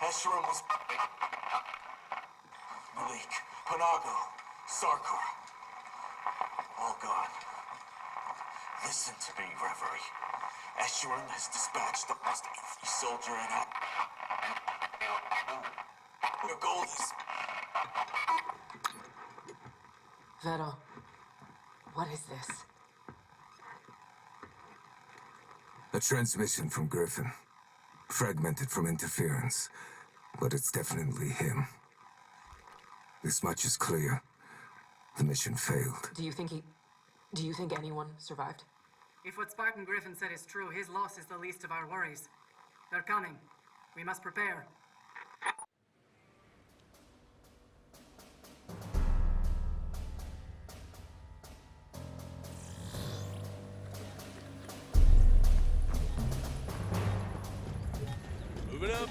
Escharum was... Malik, Panago, Sarkar. All gone. Listen to me, Reverie. Escharum has dispatched the most every soldier in our... Your goal is... Vettel, what is this? A transmission from Griffin. Fragmented from interference. But it's definitely him. This much is clear. The mission failed. Do you think anyone survived? If what Spartan Griffin said is true, his loss is the least of our worries. They're coming. We must prepare. Moving up.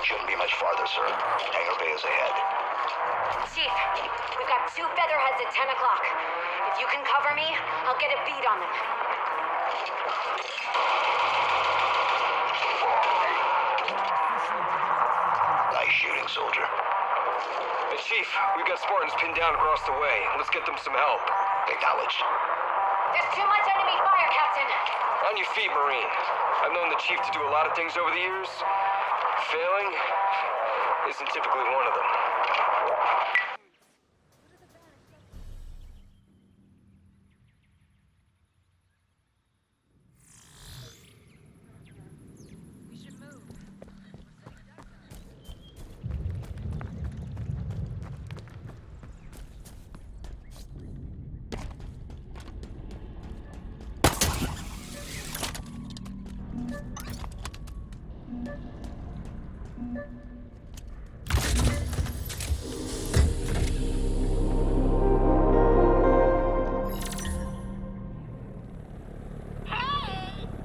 Shouldn't be much farther, sir. Hangar bay is ahead. Chief, we've got 2 featherheads at 10 o'clock. If you can cover me, I'll get a beat on them. Nice shooting, soldier. Hey, Chief, we've got Spartans pinned down across the way. Let's get them some help. Acknowledged. There's too much enemy fire, Captain. On your feet, Marine. I've known the Chief to do a lot of things over the years. Failing isn't typically one of them.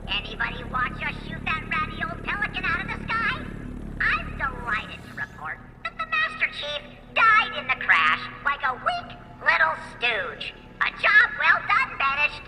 Anybody watch us shoot that ratty old pelican out of the sky? I'm delighted to report that the Master Chief died in the crash like a weak little stooge. A job well done, Banished.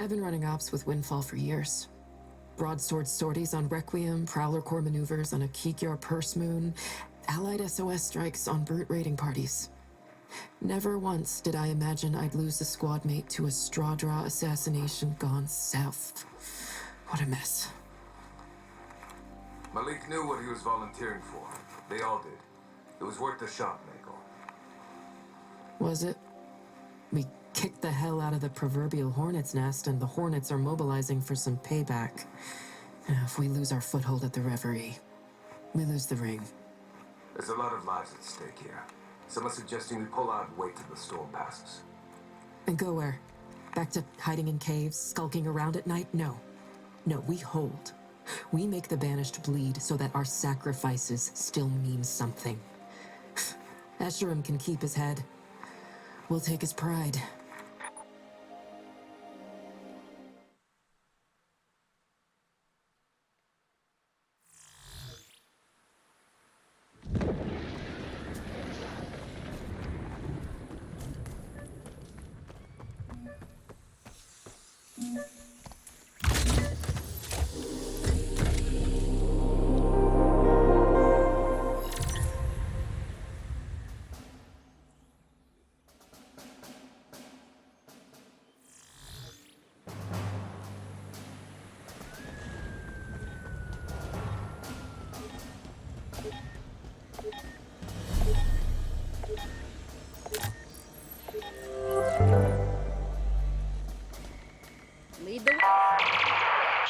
I've been running ops with Windfall for years. Broadsword sorties on Requiem, Prowler Corps maneuvers on a Kikyar Purse Moon, Allied SOS strikes on brute raiding parties. Never once did I imagine I'd lose a squad mate to a straw draw assassination gone south. What a mess. Malik knew what he was volunteering for. They all did. It was worth the shot, Mako. Was it? We kicked the hell out of the proverbial hornet's nest, and the hornets are mobilizing for some payback. If we lose our foothold at the Reverie, we lose the ring. There's a lot of lives at stake here. Someone's suggesting we pull out and wait till the storm passes. And go where? Back to hiding in caves, skulking around at night? No. No, we hold. We make the Banished bleed so that our sacrifices still mean something. Escharum can keep his head. We'll take his pride.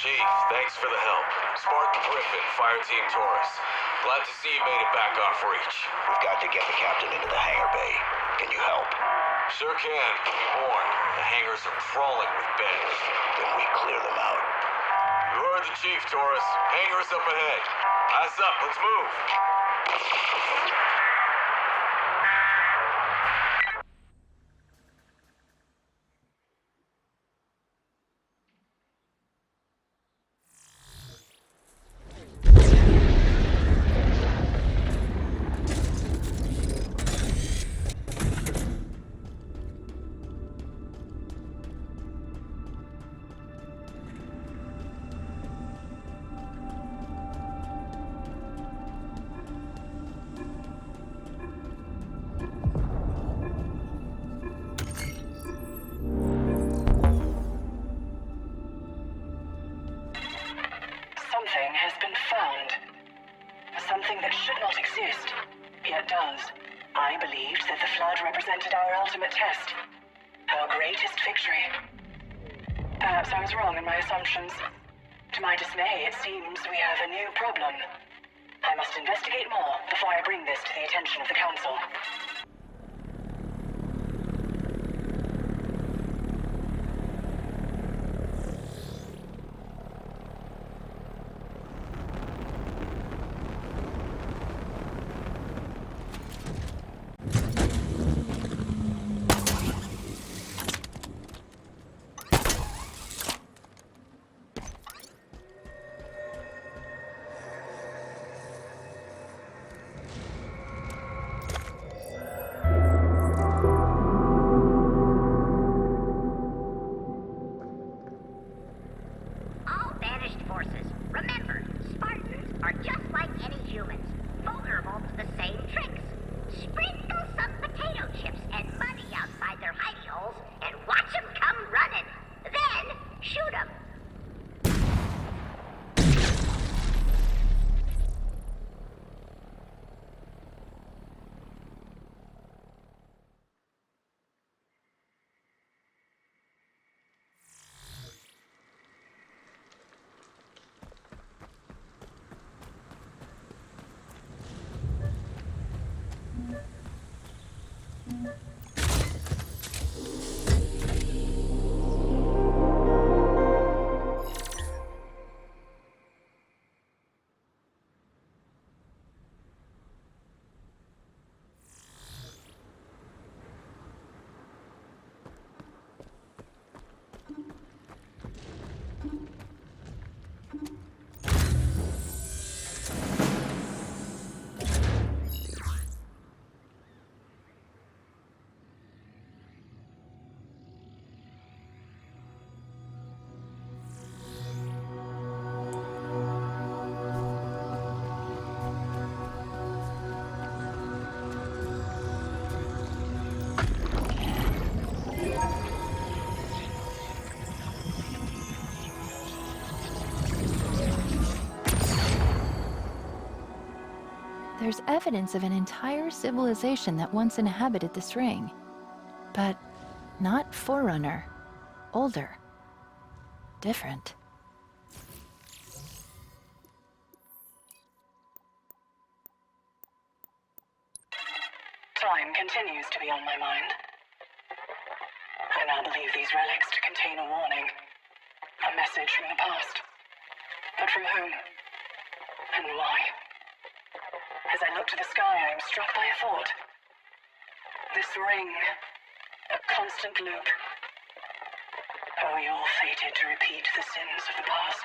Chief, thanks for the help. Spartan Griffin, Fire Team Taurus. Glad to see you made it back off reach. We've got to get the captain into the hangar bay. Can you help? Sure can. Be warned, the hangars are crawling with Banished. Then we clear them out. You heard the Chief, Taurus. Hangars up ahead. Eyes up, let's move. Something has been found. Something that should not exist, yet does. I believed that the Flood represented our ultimate test. Our greatest victory. Perhaps I was wrong in my assumptions. To my dismay, it seems we have a new problem. I must investigate more before I bring this to the attention of the Council. All Banished forces, remember, Spartans are just like any humans, vulnerable to the same tricks. Sprinkle some potato chips and money outside their hidey holes and watch them come running. Then, shoot them. There's evidence of an entire civilization that once inhabited this ring. But not Forerunner. Older. Different. Time continues to be on my mind. I now believe these relics to contain a warning. A message from the past. But from whom? And why? As I look to the sky, I am struck by a thought. This ring, a constant loop. Are we all fated to repeat the sins of the past?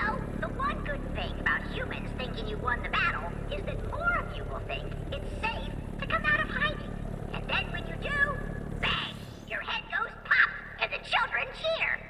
So, the one good thing about humans thinking you won the battle is that more of you will think it's safe to come out of hiding. And then when you do, bang! Your head goes pop, and the children cheer.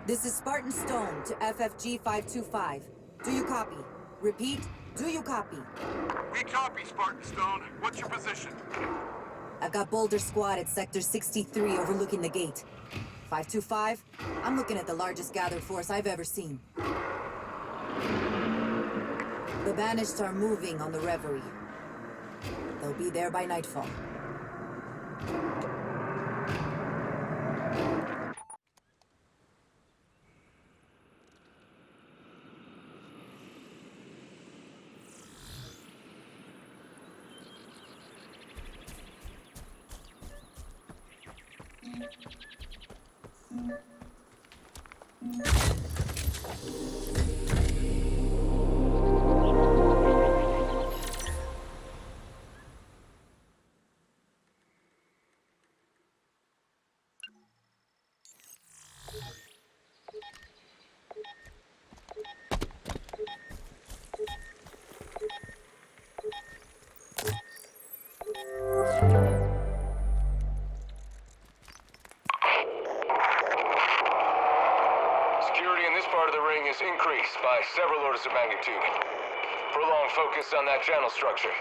This is Spartan Stone to FFG 525. Do you copy? Repeat, do you copy? We copy, Spartan Stone. What's your position? I've got Boulder Squad at Sector 63 overlooking the gate. 525, I'm looking at the largest gathered force I've ever seen. The Banished are moving on the Reverie. They'll be there by nightfall. Security in this part of the ring is increased by several orders of magnitude. Prolonged focus on that channel structure.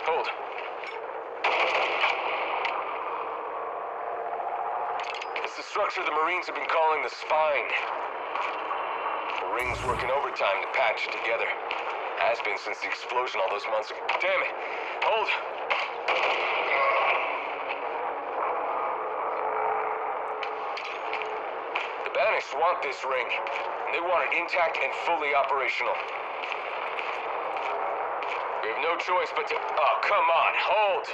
Hold. It's the structure the Marines have been calling the spine. The ring's working overtime to patch it together. Has been since the explosion all those months ago. Damn it! Hold! The Banished want this ring. And they want it intact and fully operational. We have no choice but to... Oh, come on, hold!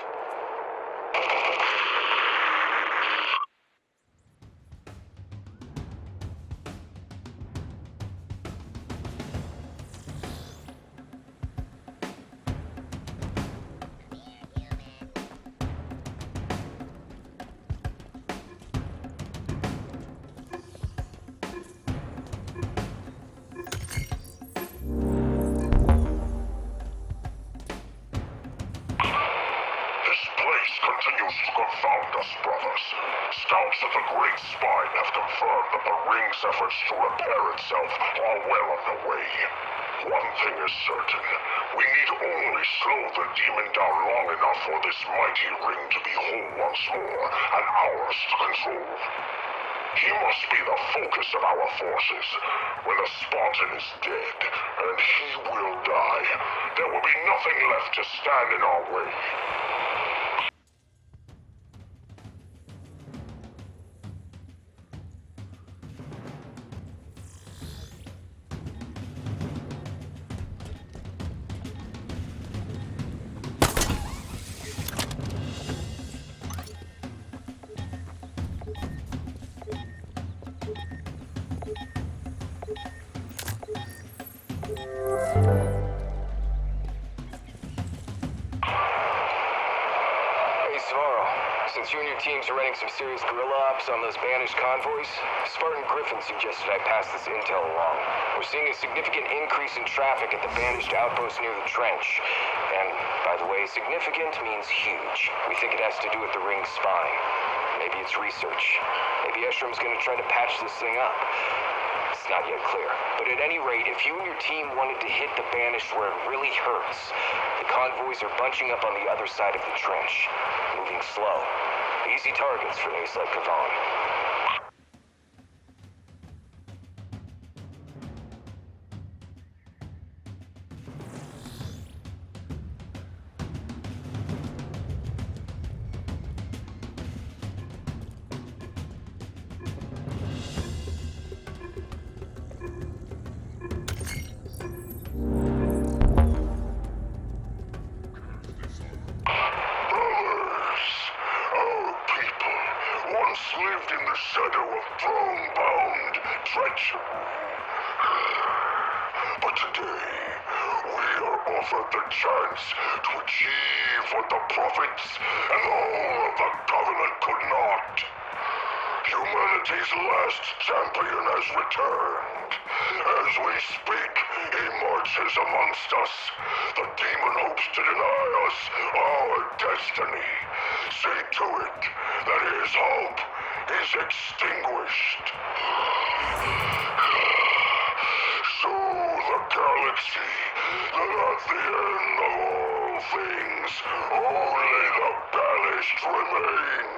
Continues to confound us, brothers. Scouts of the Great Spine have confirmed that the ring's efforts to repair itself are well underway. One thing is certain. We need only slow the demon down long enough for this mighty ring to be whole once more, and ours to control. He must be the focus of our forces. When the Spartan is dead, and he will die, there will be nothing left to stand in our way. Since you and your teams are running some serious guerrilla ops on those Banished convoys, Spartan Griffin suggested I pass this intel along. We're seeing a significant increase in traffic at the Banished outpost near the trench. And, by the way, significant means huge. We think it has to do with the ring's spine. Maybe it's research. Maybe Eshram's gonna try to patch this thing up. It's not yet clear. But at any rate, if you and your team wanted to hit the Banished where it really hurts, the convoys are bunching up on the other side of the trench, moving slow. Easy targets for things like Kavan. Lived in the shadow of throne-bound treachery. But today, we are offered the chance to achieve what the prophets and all of the Covenant could not. Humanity's last champion has returned. As we speak, he marches amongst us. The demon hopes to deny us our destiny. See to it that his hope is extinguished. galaxy, that at the end of all things, only the banished remain.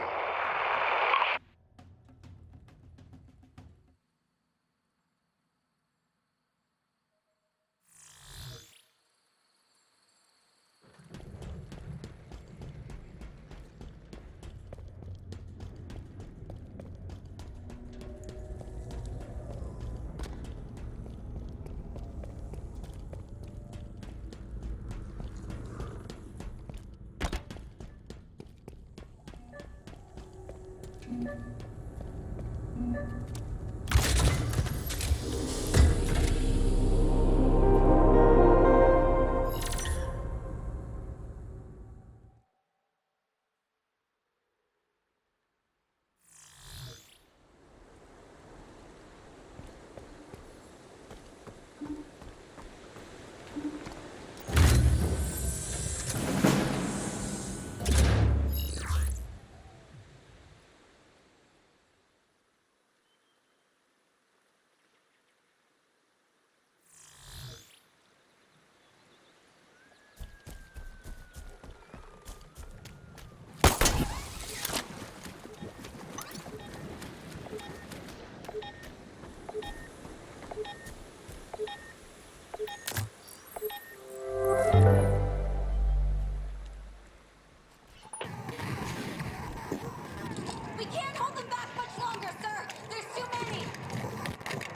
We can't hold them back much longer, sir! There's too many!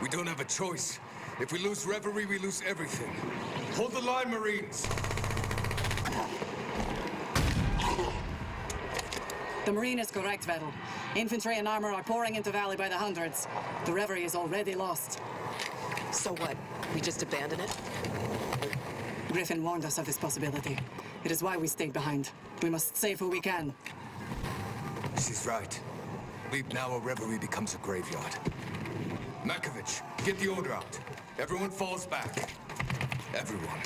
We don't have a choice. If we lose Reverie, we lose everything. Hold the line, Marines! The Marine is correct, Vettel. Infantry and armor are pouring into Valley by the hundreds. The Reverie is already lost. So what? We just abandon it? Griffin warned us of this possibility. It is why we stayed behind. We must save who we can. She's right. Leave now or Reverie becomes a graveyard. Makovich, get the order out. Everyone falls back. Everyone.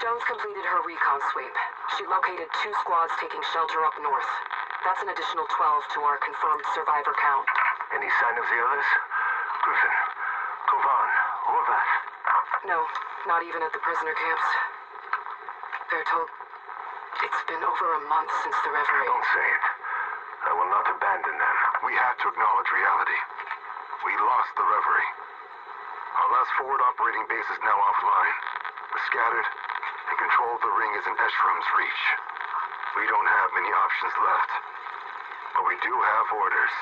Jones completed her recon sweep. She located 2 squads taking shelter up north. That's an additional 12 to our confirmed survivor count. Any sign of the others? Griffin, Kovan, Horvath? No, not even at the prisoner camps. They're told it's been over a month since the Reverie. Don't say it. I will not abandon them. We have to acknowledge reality. We lost the Reverie. Our last forward operating base is now offline. We're scattered, and control of the ring is in Eshrum's reach. We don't have many options left. But we do have orders.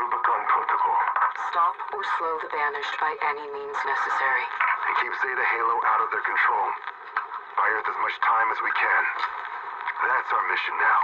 Rubicon Protocol. Stop or slow the Banished by any means necessary. And keep Zeta Halo out of their control. buy Earth as much time as we can. That's our mission now.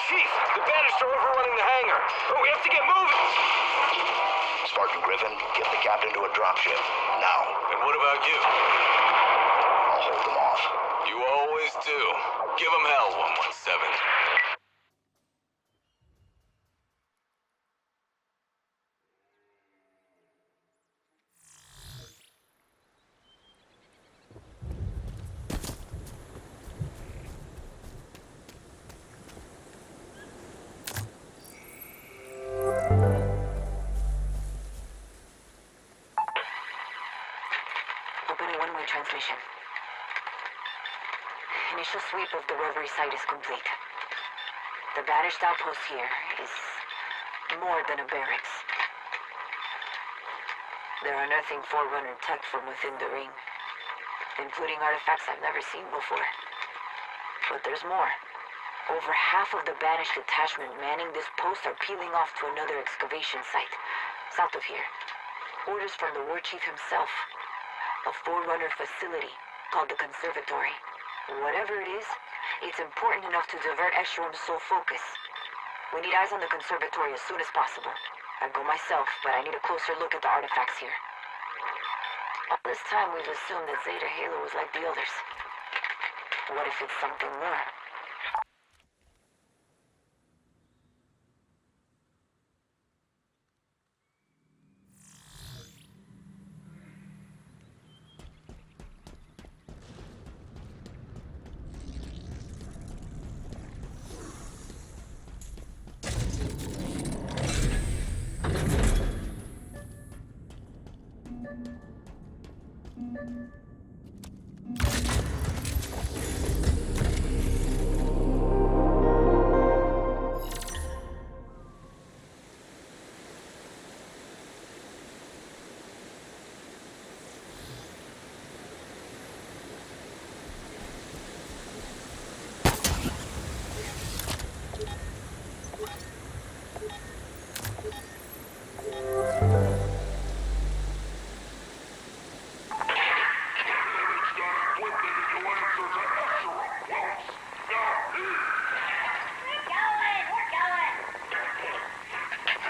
Chief, the Banished are overrunning the hangar. Oh, we have to get moving! Spartan Griffin, get the captain to a dropship. Now. And what about you? I'll hold them off. You always do. Give them hell, 117. Opening one-way transmission. Initial sweep of the Reverie site is complete. The Banished outpost here is more than a barracks. They're unearthing Forerunner tech from within the ring, including artifacts I've never seen before. But there's more. Over half of the Banished detachment manning this post are peeling off to another excavation site, south of here. Orders from the War Chief himself. A Forerunner facility called the Conservatory. Whatever it is, it's important enough to divert Escherum's sole focus. We need eyes on the Conservatory as soon as possible. I'd go myself, but I need a closer look at the artifacts here. All this time we've assumed that Zeta Halo was like the others. What if it's something more?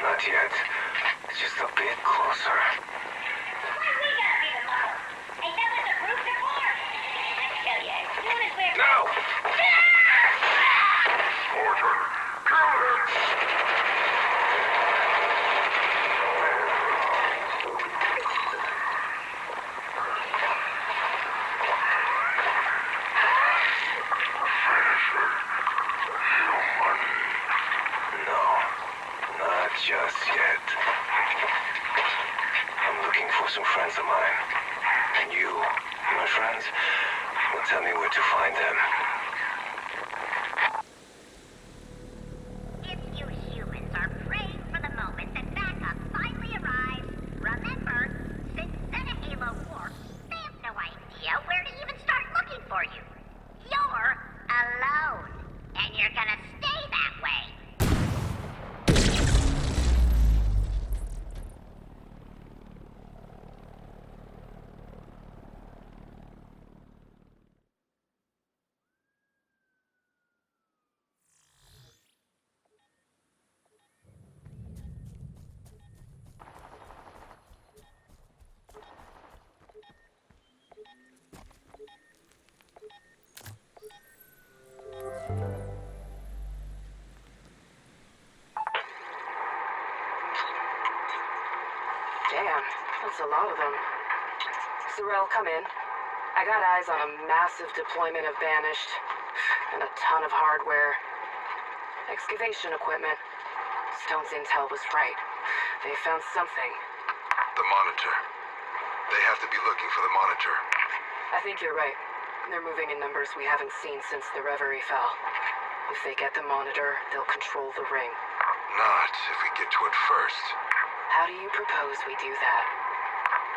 Not yet. Just a bit closer. No! Spartan, kill him! Just yet. I'm looking for some friends of mine. And you, my friends, will tell me where to find them. If you humans are praying for the moment that backup finally arrives, remember, since Zeta Halo War, they have no idea where to even start looking for you. You're alone, and you're gonna stay that way. Damn, that's a lot of them. Sorrel, come in. I got eyes on a massive deployment of Banished, and a ton of hardware. Excavation equipment. Stone's intel was right. They found something. The monitor. They have to be looking for the monitor. I think you're right. They're moving in numbers we haven't seen since the Reverie fell. If they get the monitor, they'll control the ring. Not if we get to it first. How do you propose we do that?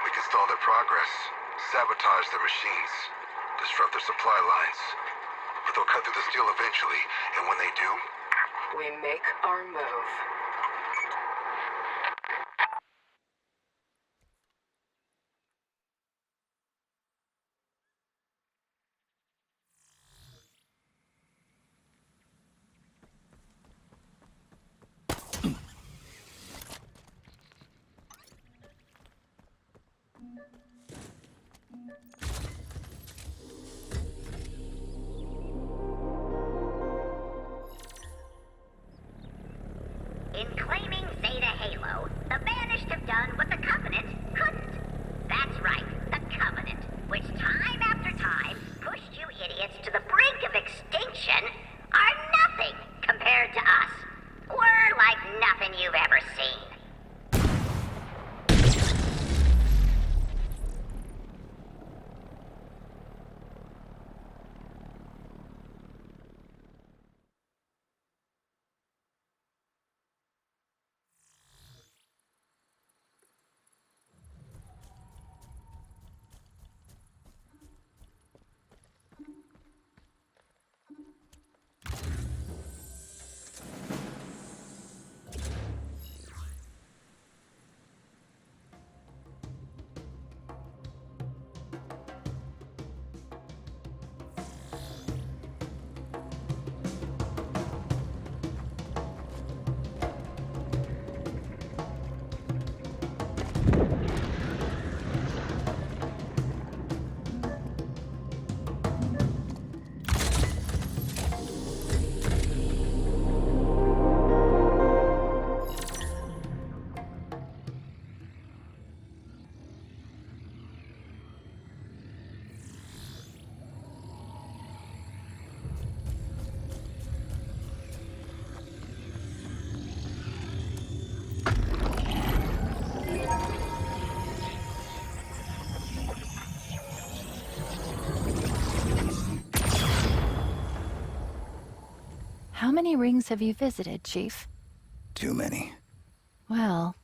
We can stall their progress, sabotage their machines, disrupt their supply lines. But they'll cut through the steel eventually, and when they do... We make our move. In claiming Zeta Halo, the Banished have done what the Covenant couldn't. That's right, the Covenant, which time after time pushed you idiots to the brink of extinction, are nothing compared to us. We're like nothing you've ever seen. How many rings have you visited, Chief? Too many. Well,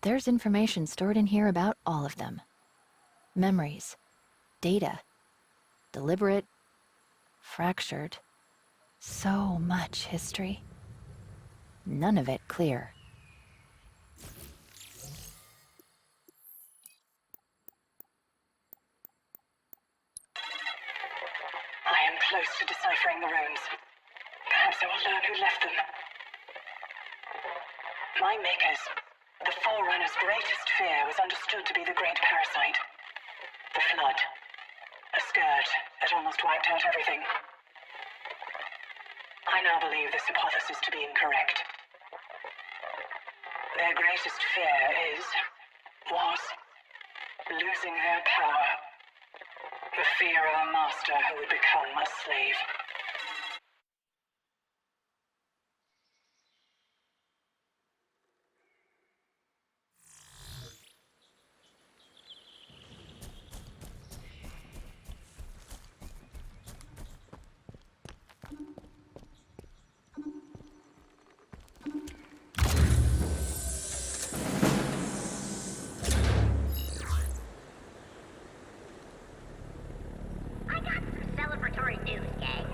there's information stored in here about all of them. Memories, data, deliberate, fractured. So much history. None of it clear. I am close to deciphering the runes. Perhaps I will learn who left them. My makers, the Forerunner's greatest fear was understood to be the great parasite. The Flood. A scourge that almost wiped out everything. I now believe this hypothesis to be incorrect. Their greatest fear was, losing their power. The fear of a master who would become a slave. I got some celebratory news, gang.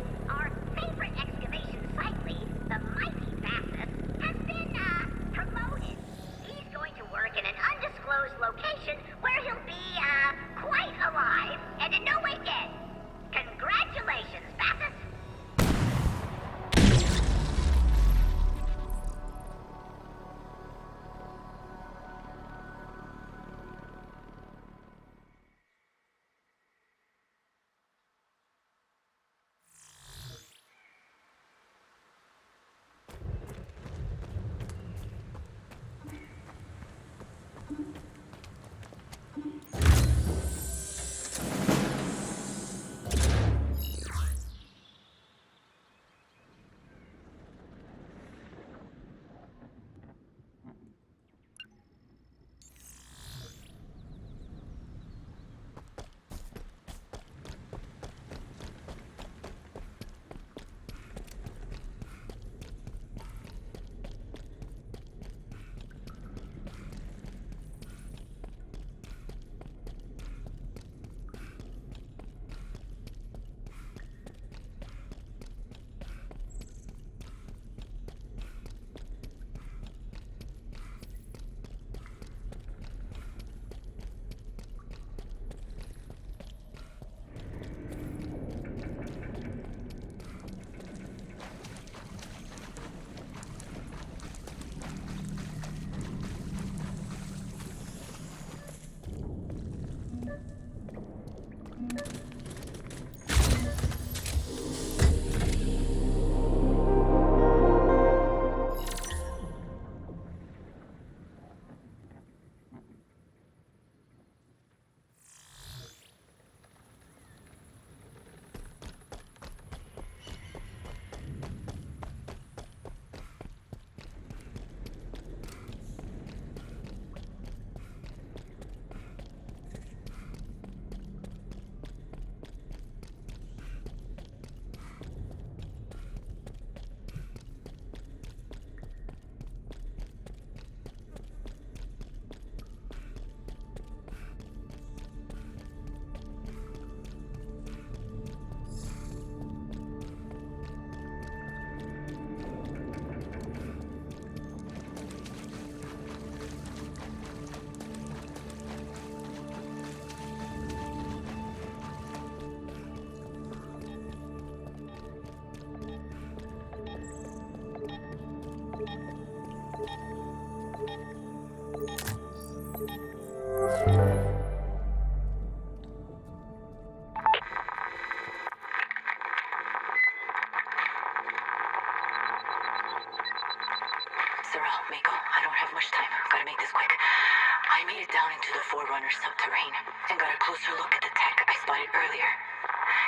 I made it down into the Forerunner subterrane and got a closer look at the tech I spotted earlier.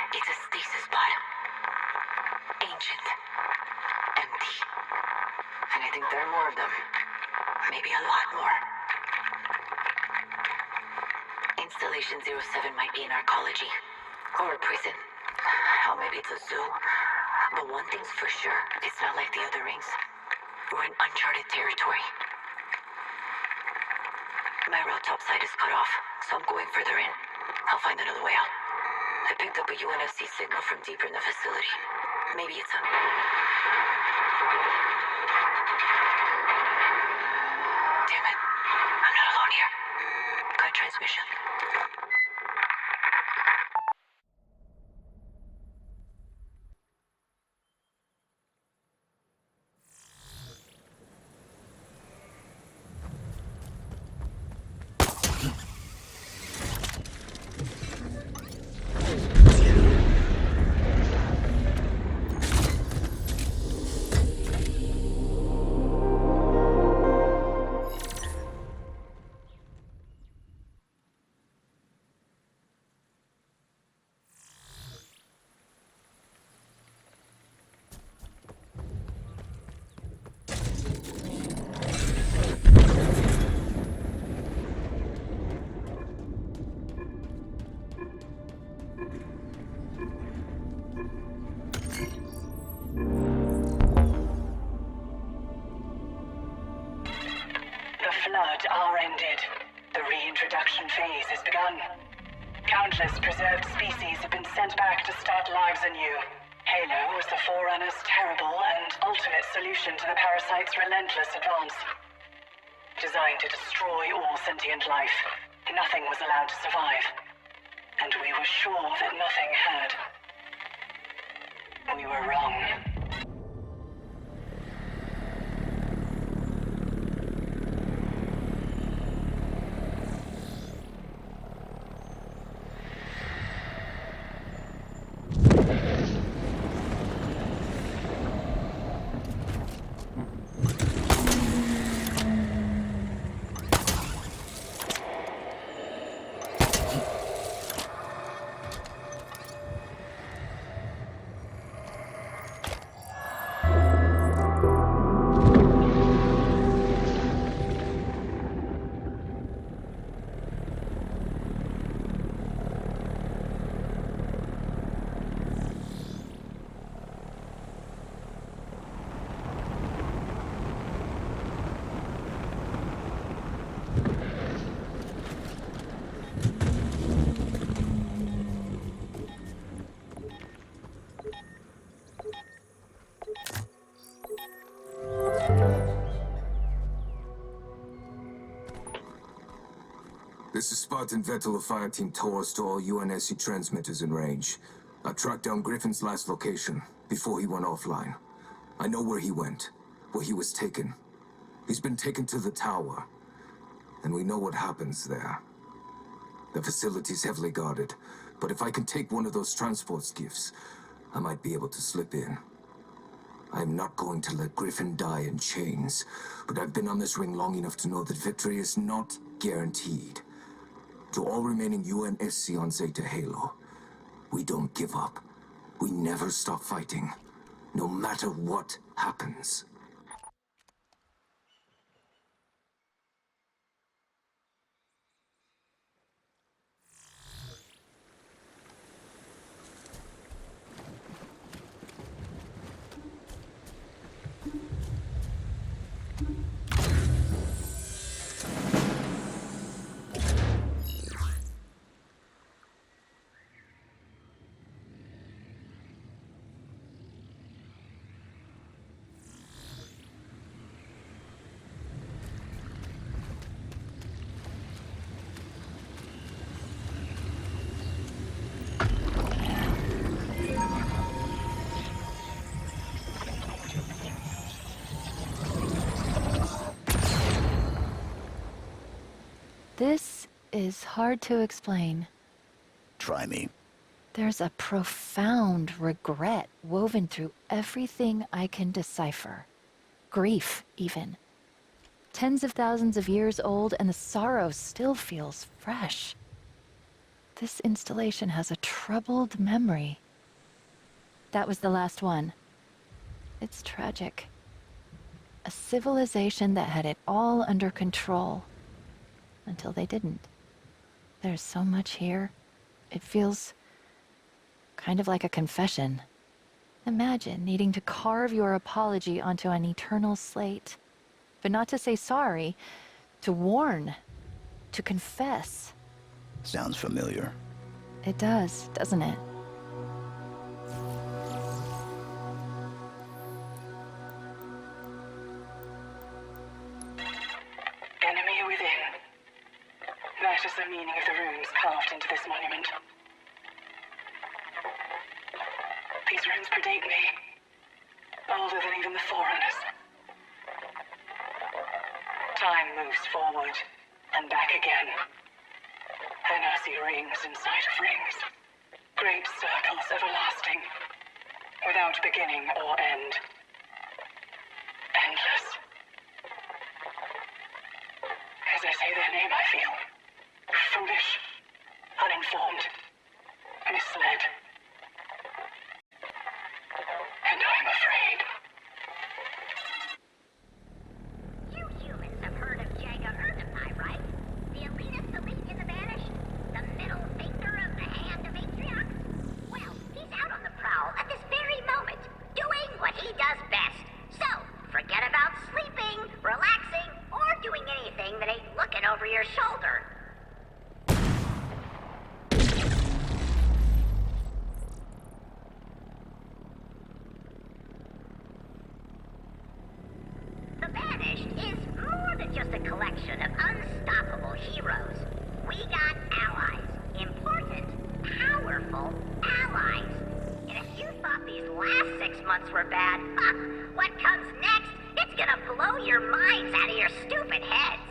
It's a stasis pod. Ancient. Empty. And I think there are more of them. Maybe a lot more. Installation 07 might be an arcology. Or a prison. Hell, maybe it's a zoo. But one thing's for sure, it's not like the other rings. We're in uncharted territory. My route topside is cut off, so I'm going further in. I'll find another way out. I picked up a UNSC signal from deeper in the facility. Maybe it's a... Damn it. I'm not alone here. Got transmission. Flood are ended. The reintroduction phase has begun. Countless preserved species have been sent back to start lives anew. Halo was the Forerunner's terrible and ultimate solution to the parasite's relentless advance. Designed to destroy all sentient life, nothing was allowed to survive. And we were sure that nothing had. We were wrong. This is Spartan Vettel of Fireteam Taurus to all UNSC transmitters in range. I tracked down Griffin's last location, before he went offline. I know where he went, where he was taken. He's been taken to the tower, and we know what happens there. The facility's heavily guarded, but if I can take one of those transport skiffs, I might be able to slip in. I'm not going to let Griffin die in chains, but I've been on this ring long enough to know that victory is not guaranteed. To all remaining UNSC on Zeta Halo, we don't give up. We never stop fighting, no matter what happens. This is hard to explain. Try me. There's a profound regret woven through everything I can decipher. Grief, even. Tens of thousands of years old, and the sorrow still feels fresh. This installation has a troubled memory. That was the last one. It's tragic. A civilization that had it all under control. Until they didn't. There's so much here. It feels kind of like a confession. Imagine needing to carve your apology onto an eternal slate. But not to say sorry, to warn, to confess. Sounds familiar. It does, doesn't it? Enemy within. That is the meaning of the runes carved into this monument. These runes predate me. Older than even the Forerunners. Time moves forward and back again. And I see rings inside of rings. Great circles everlasting. Without beginning or end. Endless. As I say their name, I feel foolish, uninformed, misled. And I'm afraid. You humans have heard of Jaga Erdemai, right? The elitist elite in the Banished? The middle finger of the hand of Atriox? Well, he's out on the prowl at this very moment, doing what he does best. So, forget about sleeping, relaxing, or doing anything that ain't looking over your shoulder. The Banished is more than just a collection of unstoppable heroes. We got allies. Important, powerful allies. And if you thought these last 6 months were bad, what comes next? It's gonna blow your minds out of your stupid heads.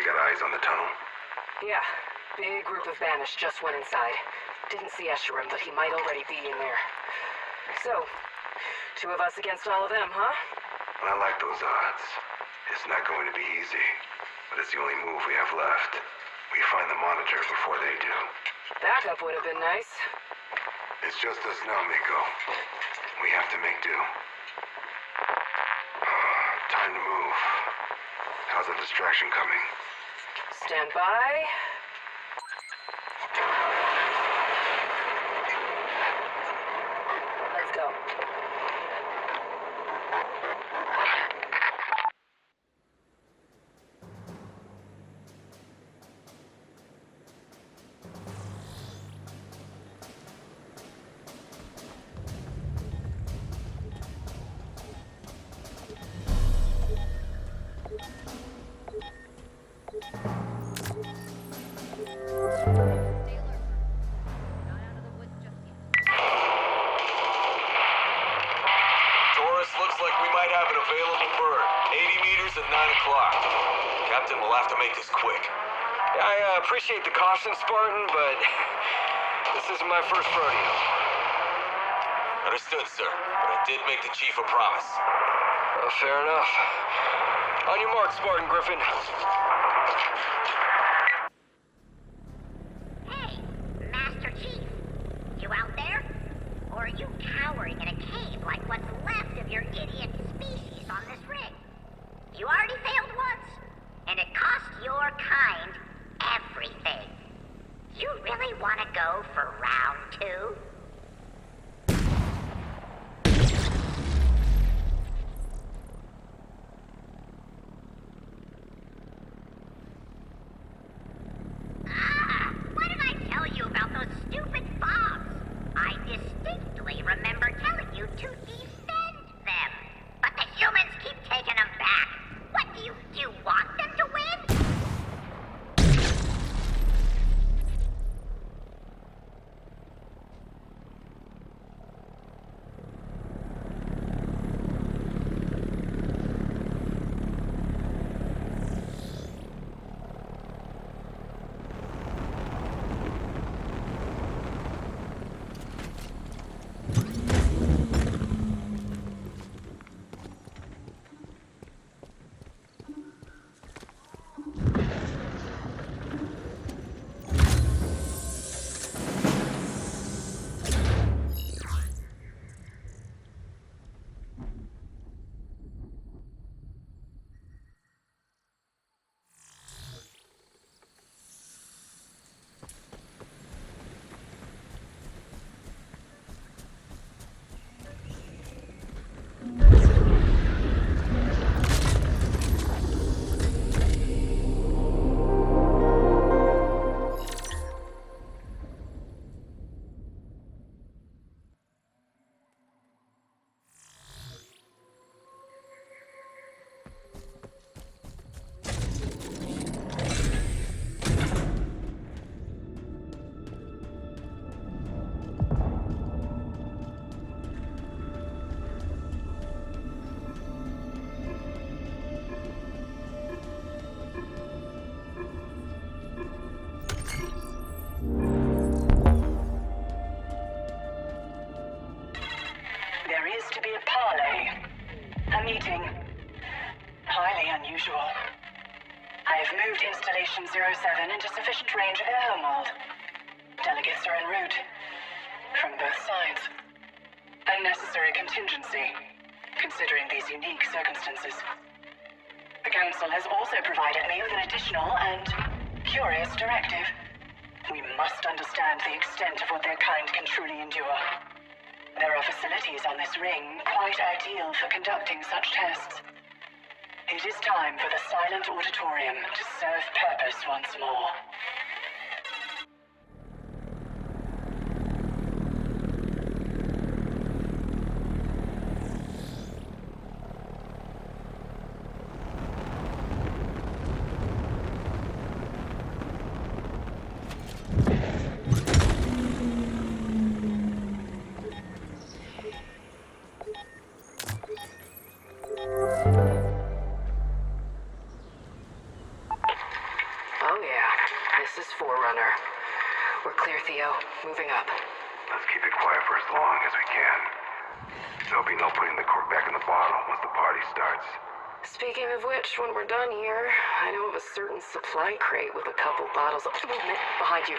You got eyes on the tunnel? Yeah. Big group of Banished just went inside. Didn't see Escharum, but he might already be in there. So, 2 of us against all of them, huh? I like those odds. It's not going to be easy, but it's the only move we have left. We find the monitor before they do. Backup would have been nice. It's just us now, Miko. We have to make do. Time to move. How's the distraction coming? Stand by. Let's go. looks like we might have an available bird. 80 meters at 9 o'clock. Captain will have to make this quick. I appreciate the caution, Spartan, but this isn't my first rodeo. Understood, sir. But I did make the chief a promise. Fair enough. On your mark, Spartan Griffin. Hey, Master Chief. You out there? Or are you cowering in a cave like what's left of your idiot species on this ring? You already failed once, and it cost your kind everything. You really want to go for round 2? What did I tell you about those stupid bombs? I distinctly remember telling you to defend them. But the humans keep taking them back. What do you want them to win? There is to be a parley. A meeting. Highly unusual. I have moved Installation 07 into sufficient range of their homeworld. Delegates are en route. From both sides. A necessary contingency, considering these unique circumstances. The Council has also provided me with an additional and curious directive. We must understand the extent of what their kind can truly endure. There are facilities on this ring quite ideal for conducting such tests. It is time for the silent auditorium to serve purpose once more. Oh yeah, this is Forerunner. We're clear, Theo. Moving up. Let's keep it quiet for as long as we can. There'll be no putting the cork back in the bottle once the party starts. Speaking of which, when we're done here, I know of a certain supply crate with a couple bottles of movement behind you.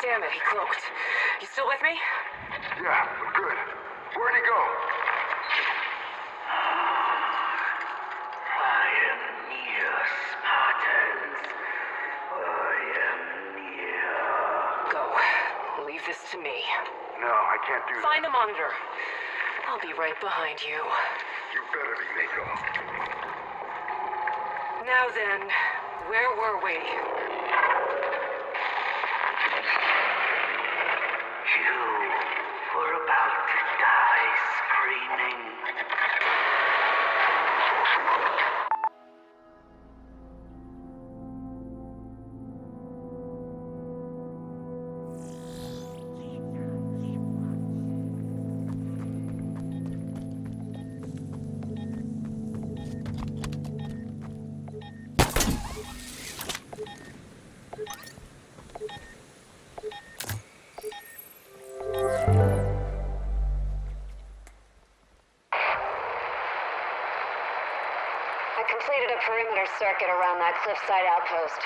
Damn it, he cloaked. You still with me? Yeah, we're good. Where'd he go? I am near, Spartans. I am near. Go. Leave this to me. No, I can't do that. Find the monitor. I'll be right behind you. You better be, Mako. Now then, where were we? You were about to die screaming. perimeter circuit around that cliffside outpost.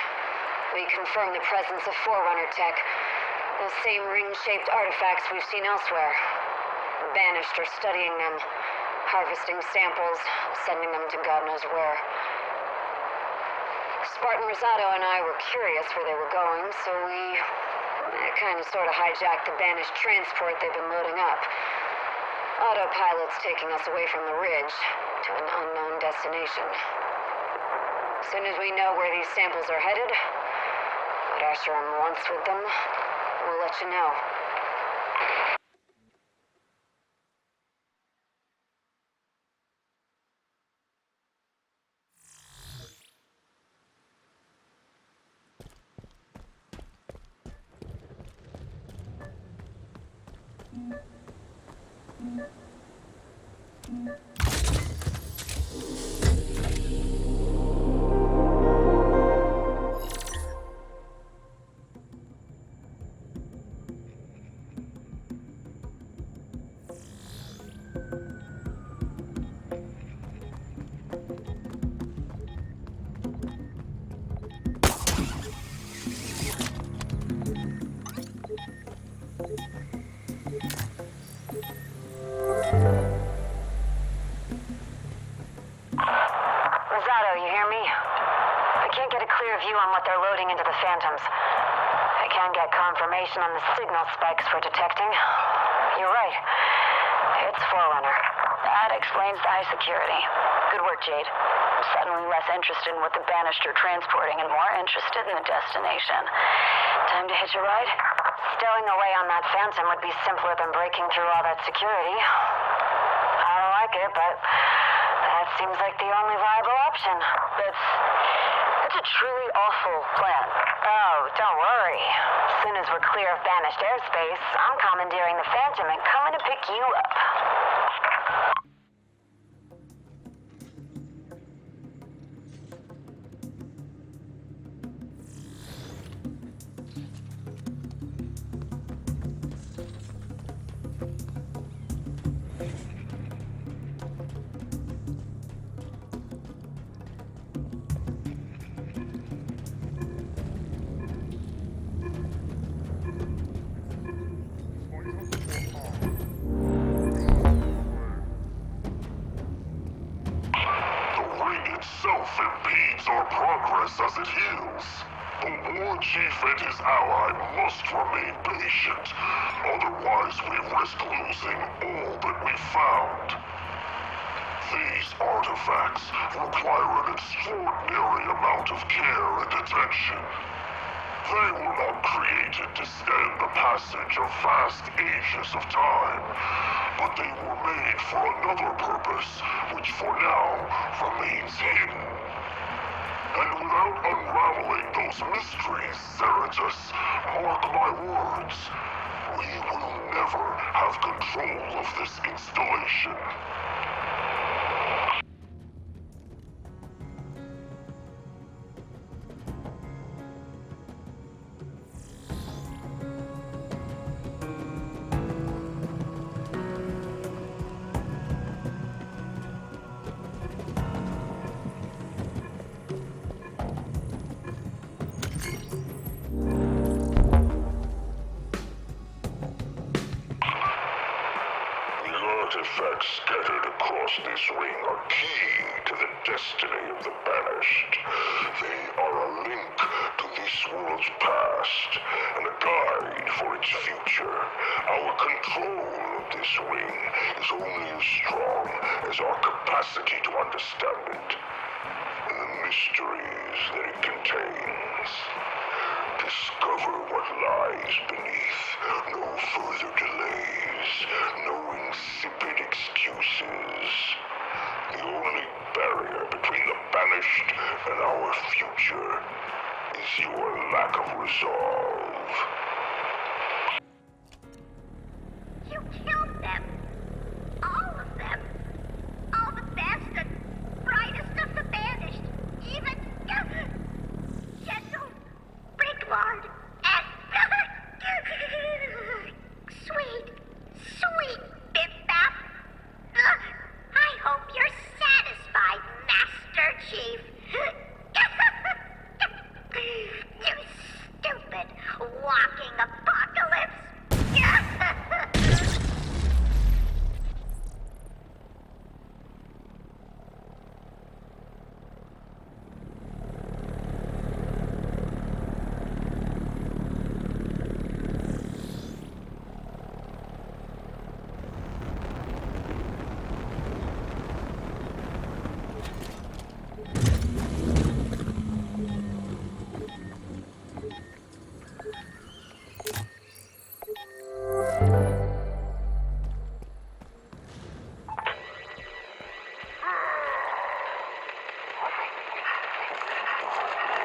We confirmed the presence of Forerunner tech. Those same ring-shaped artifacts we've seen elsewhere. Banished are studying them, harvesting samples, sending them to God knows where. Spartan Rosado and I were curious where they were going, so we kind of sort of hijacked the Banished transport they've been loading up. Autopilot's taking us away from the ridge to an unknown destination. As soon as we know where these samples are headed, what Asheron wants with them, we'll let you know. View on what they're loading into the Phantoms. I can get confirmation on the signal spikes we're detecting. You're right. It's Forerunner. That explains the high security. Good work, Jade. I'm suddenly less interested in what the Banished are transporting and more interested in the destination. Time to hitch a ride? Stowing away on that Phantom would be simpler than breaking through all that security. I don't like it, but that seems like the only viable option. It's a truly awful plan. Oh, don't worry. As soon as we're clear of Banished airspace, I'm commandeering the Phantom and coming to pick you up. Impedes our progress as it heals. The War Chief and his ally must remain patient, otherwise we risk losing all that we found. These artifacts require an extraordinary amount of care and attention. They were not created to stand the passage of vast ages of time, but they were made for another purpose, which for now remains hidden. And without unraveling those mysteries, Cerritus, mark my words, we will never have control of this installation. Artifacts scattered across this ring are key to the destiny of the Banished. They are a link to this world's past and a guide for its future. Our control of this ring is only as strong as our capacity to understand it and the mysteries that it contains. Discover what lies beneath. No further delays. No insipid excuses. The only barrier between the Banished and our future is your lack of resolve. You killed them. All of them. All the best and brightest of the Banished. Even Gentle Bricklord and sweet Bip-Bap. I hope you're satisfied, Master Chief. walking apocalypse.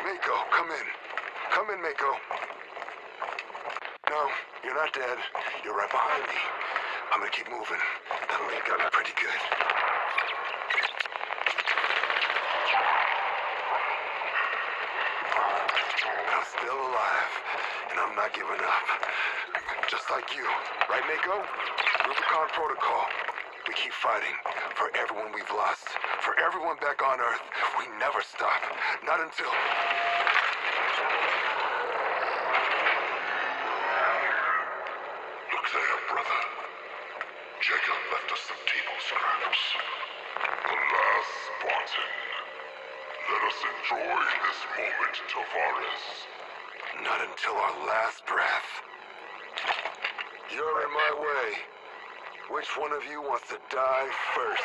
Mako, come in. Come in, Mako. No, you're not dead. You're right behind me. I'm gonna keep moving. That lead got me pretty good. I'm still alive, and I'm not giving up. Just like you. Right, Mako? Rubicon Protocol. We keep fighting. For everyone we've lost. For everyone back on Earth. We never stop. Not until... Look there, brother. Jacob left us some table scraps. The last Spartan. Let us enjoy this moment, Tavares. Not until our last breath. You're in my way. Which one of you wants to die first?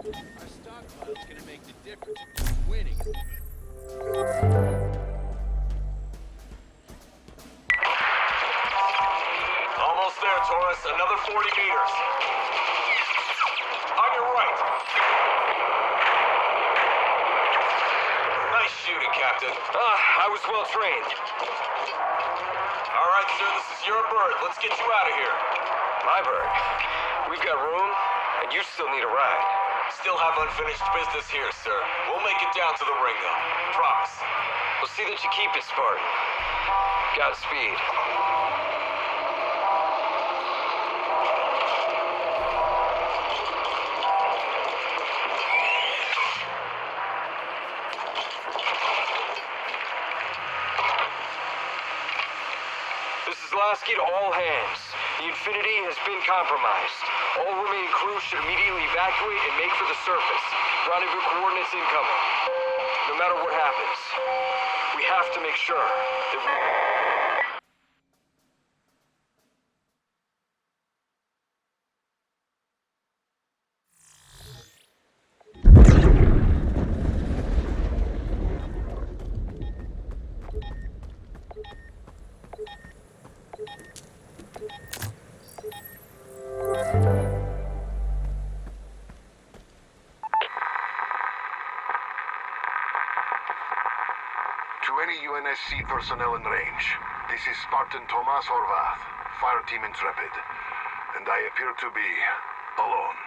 Our stockpile's gonna make the difference between winning and... Almost there, Taurus. Another 40 meters. On your right. Nice shooting, Captain. I was well trained. All right, sir, this is your bird. Let's get you out of here. My bird. We've got room, and you still need a ride. Still have unfinished business here, sir. We'll make it down to the ring, though. Promise. We'll see that you keep it, Spartan. Godspeed. This is Lasky to all hands. The Infinity has been compromised. All remaining crew should immediately evacuate and make for the surface. Rendezvous coordinates incoming. No matter what happens, we have to make sure that we... To any UNSC personnel in range, this is Spartan Tomas Horvath, Fire Team Intrepid, and I appear to be alone.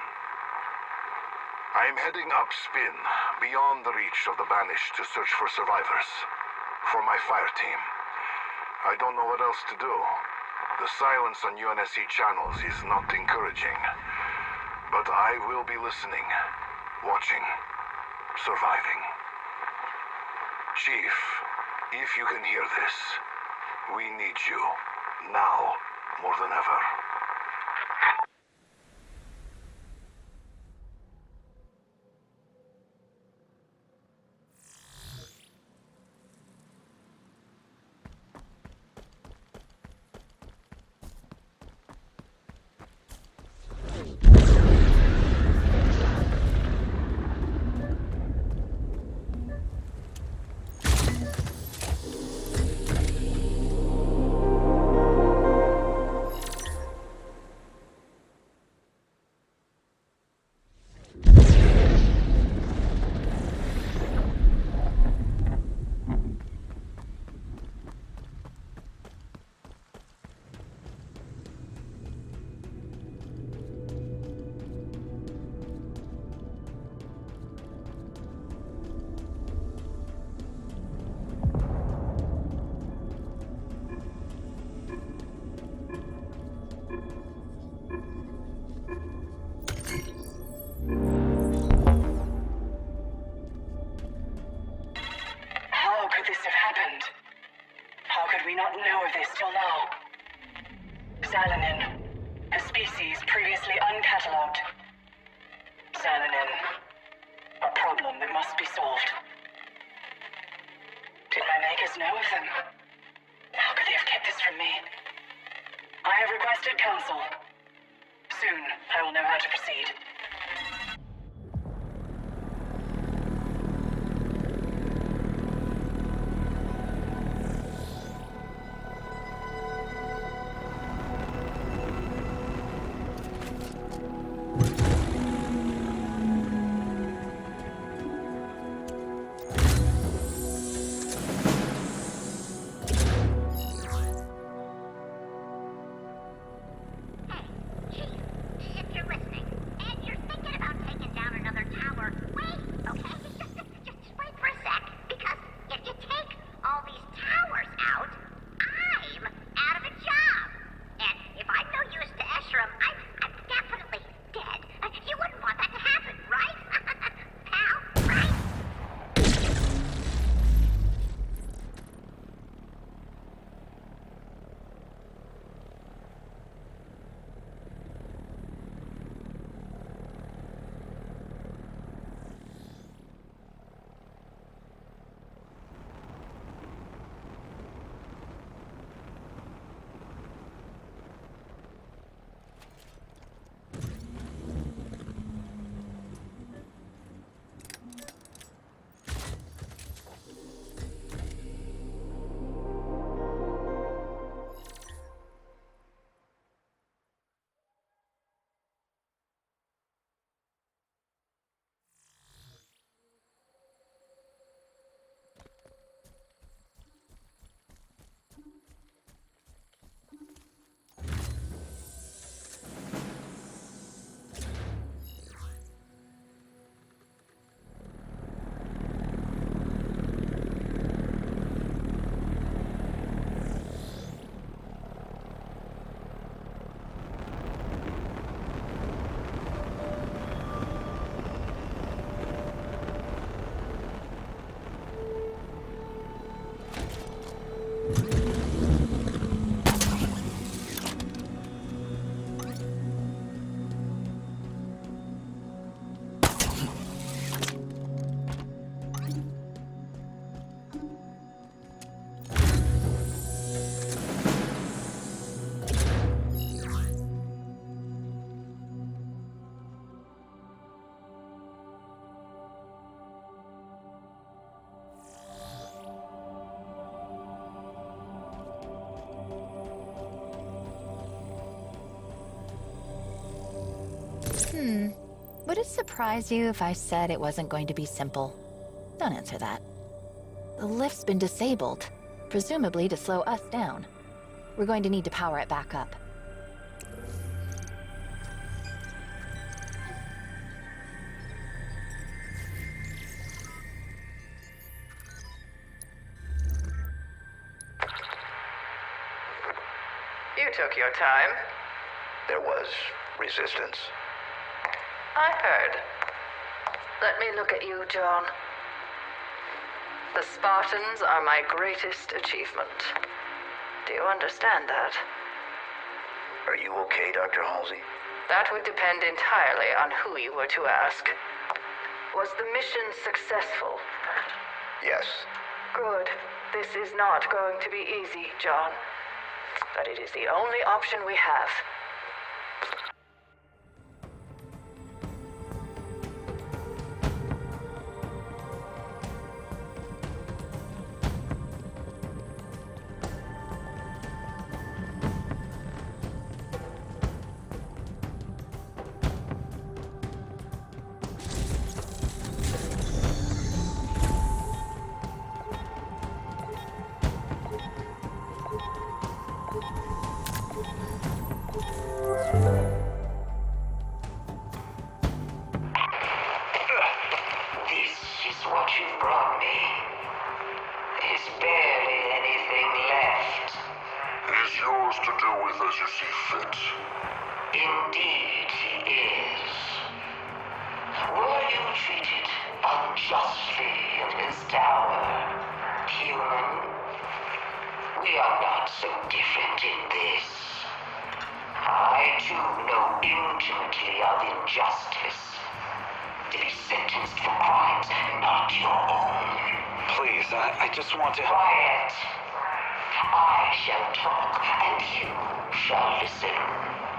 I am heading upspin, beyond the reach of the Banished to search for survivors. For my fire team. I don't know what else to do. The silence on UNSC channels is not encouraging. But I will be listening, watching, surviving. Chief, if you can hear this, we need you, now more than ever. happened? How could we not know of this till now? Xalanin, a species previously uncatalogued. Xalanin, a problem that must be solved. Did my makers know of them? How could they have kept this from me? I have requested counsel. Soon, I will know how to proceed. Would it surprise you if I said it wasn't going to be simple? Don't answer that. The lift's been disabled, presumably to slow us down. We're going to need to power it back up. You took your time. There was resistance. I heard. Let me look at you, John. The Spartans are my greatest achievement. Do you understand that? Are you okay, Dr. Halsey? That would depend entirely on who you were to ask. Was the mission successful? Yes. Good. This is not going to be easy, John. But it is the only option we have. Unjustly in his tower, human so different in this. I too know intimately of injustice. To be sentenced for crimes not your own. Please, I just want to... Quiet! I shall talk, and you shall listen.